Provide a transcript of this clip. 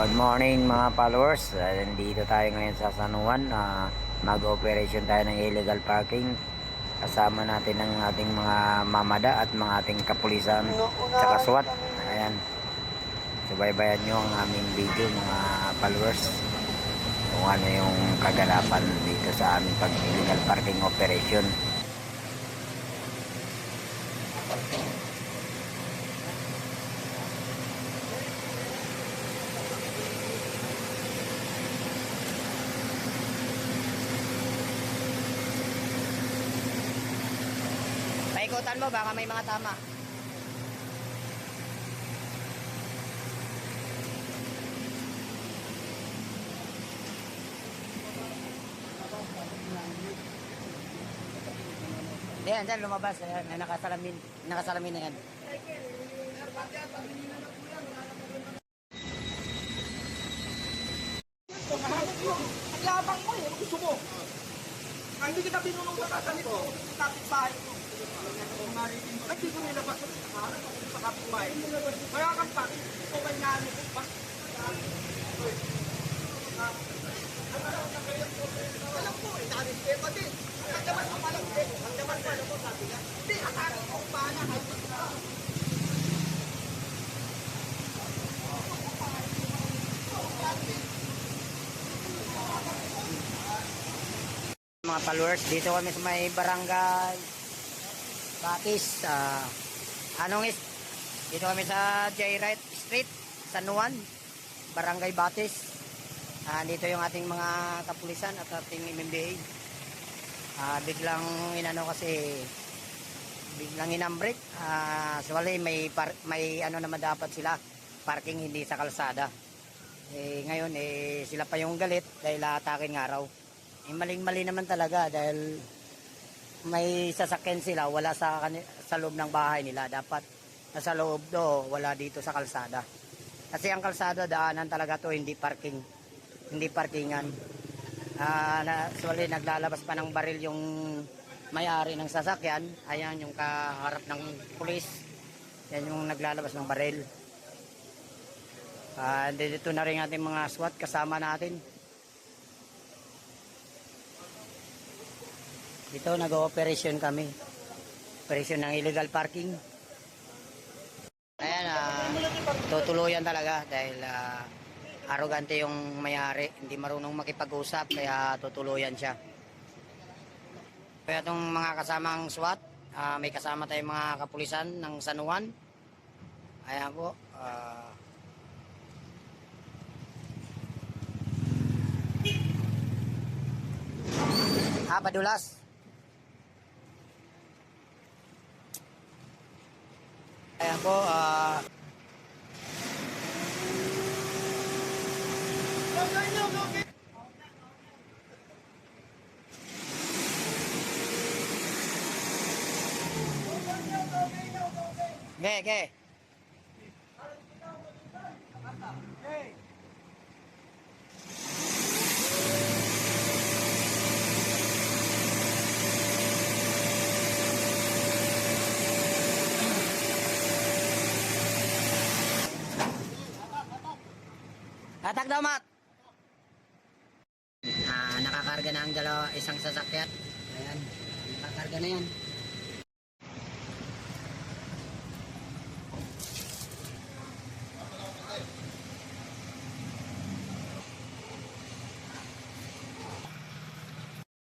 Good morning mga followers. Nandito tayo ngayon sa San Juan. Mag-operation tayo ng illegal parking. Kasama natin ang ating mga mamada at mga ating kapulisan sa SWAT. Ayan. Subaybayan nyo ang aming video mga followers. Kung ano yung kaganapan dito sa aming pag-illegal parking operation. Paikutan mo, baka may mga tama. Ayan, dyan lumabas. Ayan, nakasalamin na yan. Labang mo eh, gusto mo. Hindi kita binulong sa kasanito, kapit-bahay ko. Hindi ko nilabas sa kapit-bahay. Kaya kang pati, ito ba nga ano ko pa? Alam ko, inaris ko pati. Ang daman ko palang ko, ang daman ko alam ko sabi niya. Hindi, akala ko pa na, Mga followers, dito kami sa may barangay Batis. Dito kami sa J-Right Street, San Juan, Barangay Batis. Dito yung ating mga kapulisan at ating MMDA. Biglang inambrake. Suwali may ano naman dapat sila, parking hindi sa kalsada. Ngayon sila pa yung galit dahil atakin nga raw. Maling-mali naman talaga dahil may sasakyan sila, wala sa loob ng bahay nila. Dapat nasa loob wala dito sa kalsada. Kasi ang kalsada, daanan talaga to, hindi parking. Hindi parkingan. Suwali naglalabas pa ng baril yung may-ari ng sasakyan. Ayan yung kaharap ng pulis. Yan yung naglalabas ng baril. Dito na rin ating mga SWAT kasama natin. Dito nag-ooperation kami. Operation ng illegal parking. Ayan, tutuluyan talaga dahil arrogante yung may-ari. Hindi marunong makipag-usap kaya tutuluyan siya. Kaya itong mga kasamang SWAT, may kasama tayong mga kapulisan ng San Juan. Ayan po. Padulas. Ayan po, ge. Hatak daw, Mat. Nakakarga na ang isang sasakyan. Ayan, nakakarga na yan.